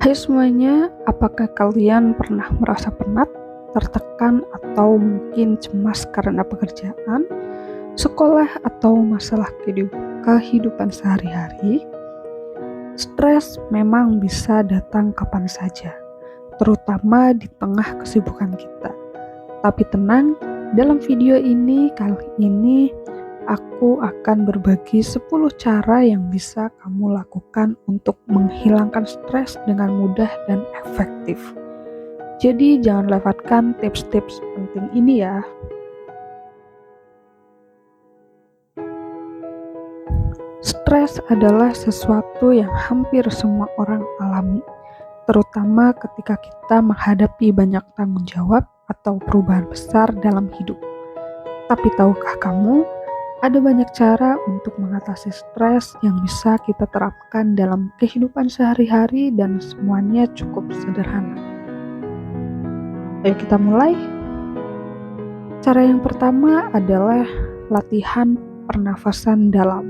Hai semuanya, apakah kalian pernah merasa penat, tertekan, atau mungkin cemas karena pekerjaan, sekolah, atau masalah kehidupan sehari-hari? Stres memang bisa datang kapan saja, terutama di tengah kesibukan kita. Tapi tenang, dalam video ini kali ini aku akan berbagi 10 cara yang bisa kamu lakukan untuk menghilangkan stres dengan mudah dan efektif. Jadi jangan lewatkan tips-tips penting ini ya. Stres adalah sesuatu yang hampir semua orang alami, terutama ketika kita menghadapi banyak tanggung jawab atau perubahan besar dalam hidup. Tapi tahukah kamu, ada banyak cara untuk mengatasi stres yang bisa kita terapkan dalam kehidupan sehari-hari dan semuanya cukup sederhana. Ayo kita mulai. Cara yang pertama adalah latihan pernafasan dalam.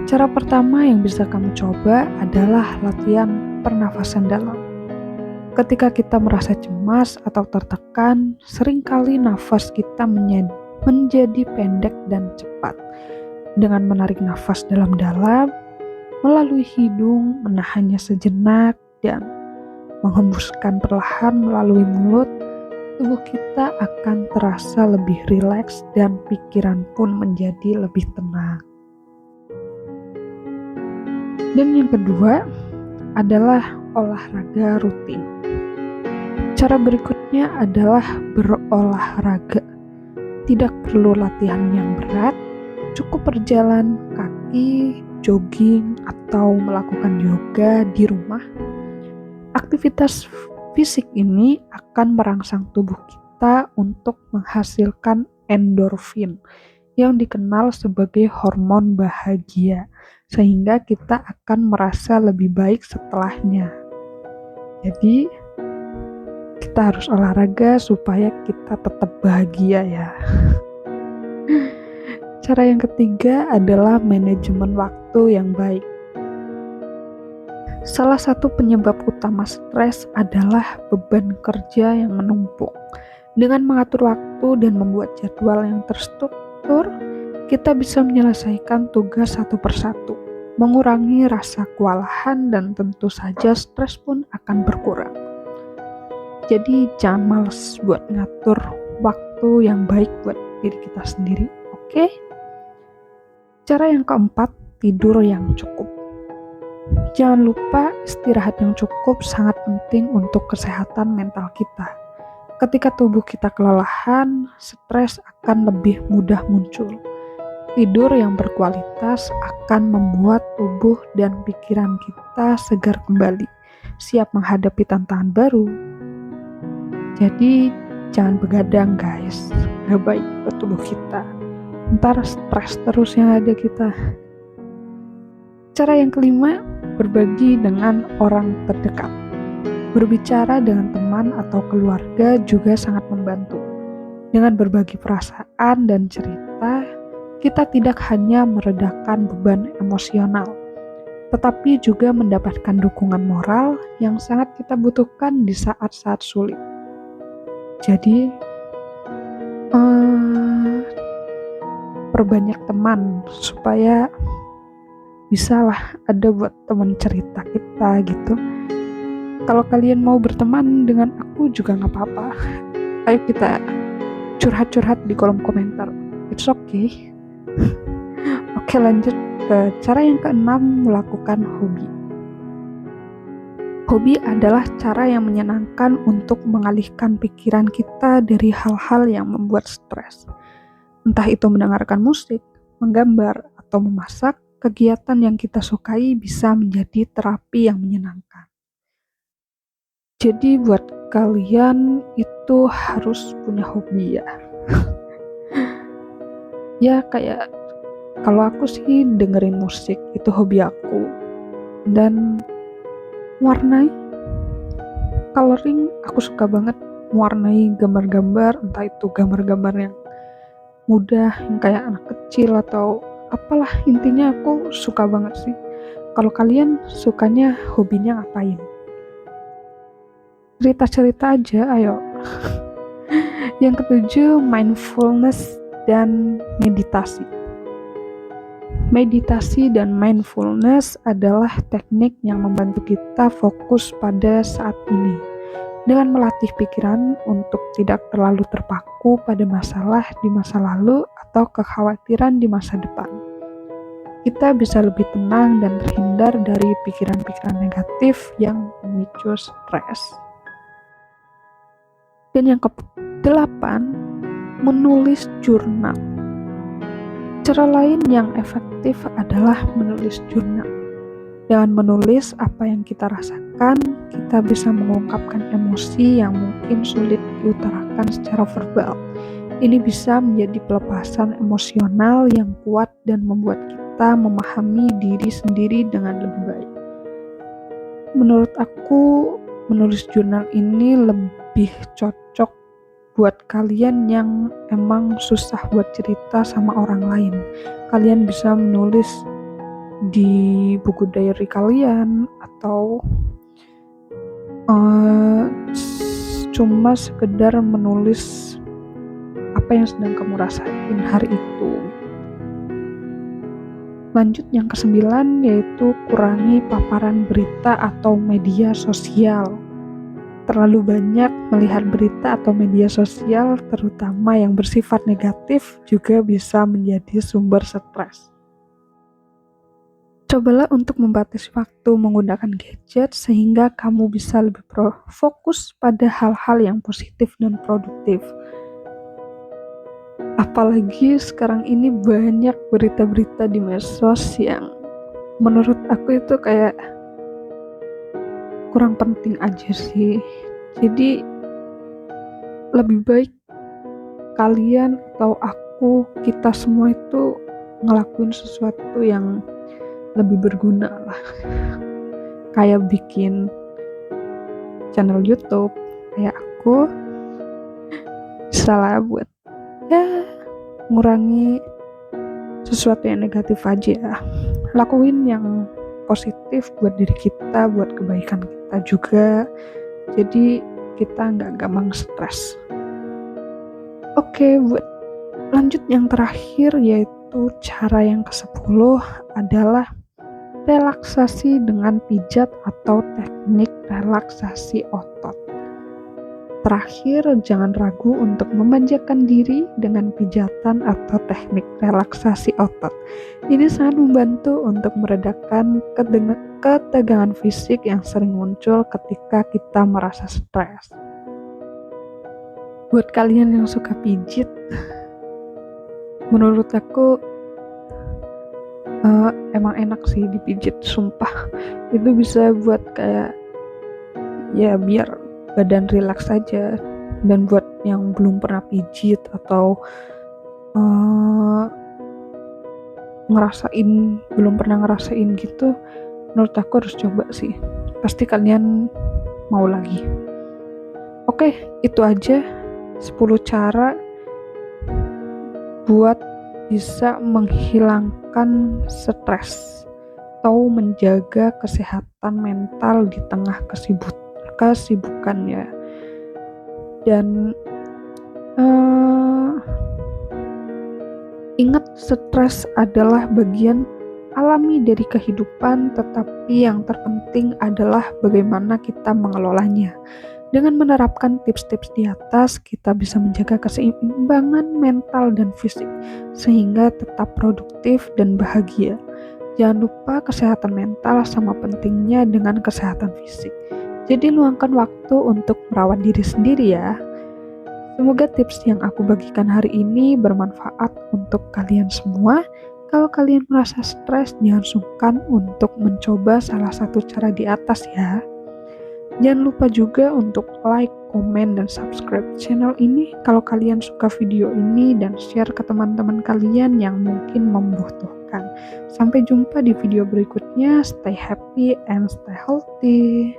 Cara pertama yang bisa kamu coba adalah latihan pernafasan dalam. Ketika kita merasa cemas atau tertekan, seringkali nafas kita menjadi pendek dan cepat. Dengan menarik nafas dalam-dalam, melalui hidung, menahannya sejenak, dan menghembuskan perlahan melalui mulut, tubuh kita akan terasa lebih rileks dan pikiran pun menjadi lebih tenang. Dan yang kedua adalah olahraga rutin. Cara berikutnya adalah berolahraga. Tidak perlu latihan yang berat, cukup berjalan kaki, jogging, atau melakukan yoga di rumah. Aktivitas fisik ini akan merangsang tubuh kita untuk menghasilkan endorfin yang dikenal sebagai hormon bahagia, sehingga kita akan merasa lebih baik setelahnya. Jadi, kita harus olahraga supaya kita tetap bahagia ya. Cara yang ketiga adalah manajemen waktu yang baik. Salah satu penyebab utama stres adalah beban kerja yang menumpuk. Dengan mengatur waktu dan membuat jadwal yang terstruktur, kita bisa menyelesaikan tugas satu persatu, mengurangi rasa kewalahan, dan tentu saja stres pun akan berkurang. Jadi jangan males buat ngatur waktu yang baik buat diri kita sendiri, oke? Cara yang keempat, tidur yang cukup. Jangan lupa istirahat yang cukup sangat penting untuk kesehatan mental kita. Ketika tubuh kita kelelahan, stres akan lebih mudah muncul. Tidur yang berkualitas akan membuat tubuh dan pikiran kita segar kembali, siap menghadapi tantangan baru. Jadi jangan begadang guys, gak baik buat tubuh kita. Ntar stres terus yang ada kita. Cara yang kelima, berbagi dengan orang terdekat. Berbicara dengan teman atau keluarga juga sangat membantu. Dengan berbagi perasaan dan cerita, kita tidak hanya meredakan beban emosional, tetapi juga mendapatkan dukungan moral yang sangat kita butuhkan di saat-saat sulit. Jadi, perbanyak teman supaya bisalah ada buat teman cerita kita gitu. Kalau kalian mau berteman dengan aku juga gak apa-apa. Ayo kita curhat-curhat di kolom komentar. It's okay. Oke, lanjut ke cara yang keenam, melakukan hobi. Hobi adalah cara yang menyenangkan untuk mengalihkan pikiran kita dari hal-hal yang membuat stres. Entah itu mendengarkan musik, menggambar, atau memasak, kegiatan yang kita sukai bisa menjadi terapi yang menyenangkan. Jadi buat kalian itu harus punya hobi ya. Ya kayak kalau aku sih dengerin musik itu hobi aku. Dan warnai, coloring aku suka banget mewarnai gambar-gambar, entah itu gambar-gambar yang mudah, yang kayak anak kecil atau apalah, intinya aku suka banget sih. Kalau kalian sukanya hobinya ngapain? cerita-cerita aja, ayo. Yang ketujuh, mindfulness dan meditasi. Meditasi dan mindfulness adalah teknik yang membantu kita fokus pada saat ini, dengan melatih pikiran untuk tidak terlalu terpaku pada masalah di masa lalu atau kekhawatiran di masa depan. Kita bisa lebih tenang dan terhindar dari pikiran-pikiran negatif yang memicu stres. Dan yang ke-8, menulis jurnal. Cara lain yang efektif adalah menulis jurnal. Dengan menulis apa yang kita rasakan, kita bisa mengungkapkan emosi yang mungkin sulit diutarakan secara verbal. Ini bisa menjadi pelepasan emosional yang kuat dan membuat kita memahami diri sendiri dengan lebih baik. Menurut aku, menulis jurnal ini lebih cocok buat kalian yang emang susah buat cerita sama orang lain. Kalian bisa menulis di buku diary kalian atau cuma sekedar menulis apa yang sedang kamu rasain hari itu. Lanjut yang ke-9, yaitu kurangi paparan berita atau media sosial. Terlalu banyak melihat berita atau media sosial, terutama yang bersifat negatif, juga bisa menjadi sumber stres. Cobalah untuk membatasi waktu menggunakan gadget sehingga kamu bisa lebih fokus pada hal-hal yang positif dan produktif. Apalagi sekarang ini banyak berita-berita di medsos yang menurut aku itu kayak kurang penting aja sih. Jadi lebih baik kalian atau aku, kita semua itu ngelakuin sesuatu yang lebih berguna lah. Kayak bikin channel YouTube, kayak aku salah buat ngurangi sesuatu yang negatif aja. Lakuin yang positif buat diri kita, buat kebaikan kita juga. Jadi kita nggak gampang stres. Oke, buat lanjut yang terakhir, yaitu cara yang ke-10 adalah relaksasi dengan pijat atau teknik relaksasi otot. Terakhir, jangan ragu untuk memanjakan diri dengan pijatan atau teknik relaksasi otot. Ini sangat membantu untuk meredakan ketegangan fisik yang sering muncul ketika kita merasa stres. Buat kalian yang suka pijit, menurut aku emang enak sih dipijit, sumpah. Itu bisa buat kayak ya biar badan rileks aja. Dan buat yang belum pernah pijit atau belum pernah ngerasain gitu, menurut aku harus coba sih. Pasti kalian mau lagi. Oke, itu aja 10 cara buat bisa menghilangkan stres atau menjaga kesehatan mental di tengah kesibukan ya. Dan ingat, stres adalah bagian alami dari kehidupan, tetapi yang terpenting adalah bagaimana kita mengelolanya. Dengan menerapkan tips-tips di atas, kita bisa menjaga keseimbangan mental dan fisik, sehingga tetap produktif dan bahagia. Jangan lupa kesehatan mental sama pentingnya dengan kesehatan fisik. Jadi luangkan waktu untuk merawat diri sendiri ya. Semoga tips yang aku bagikan hari ini bermanfaat untuk kalian semua. Kalau kalian merasa stres, jangan sungkan untuk mencoba salah satu cara di atas ya. Jangan lupa juga untuk like, komen, dan subscribe channel ini kalau kalian suka video ini, dan share ke teman-teman kalian yang mungkin membutuhkan. Sampai jumpa di video berikutnya. Stay happy and stay healthy.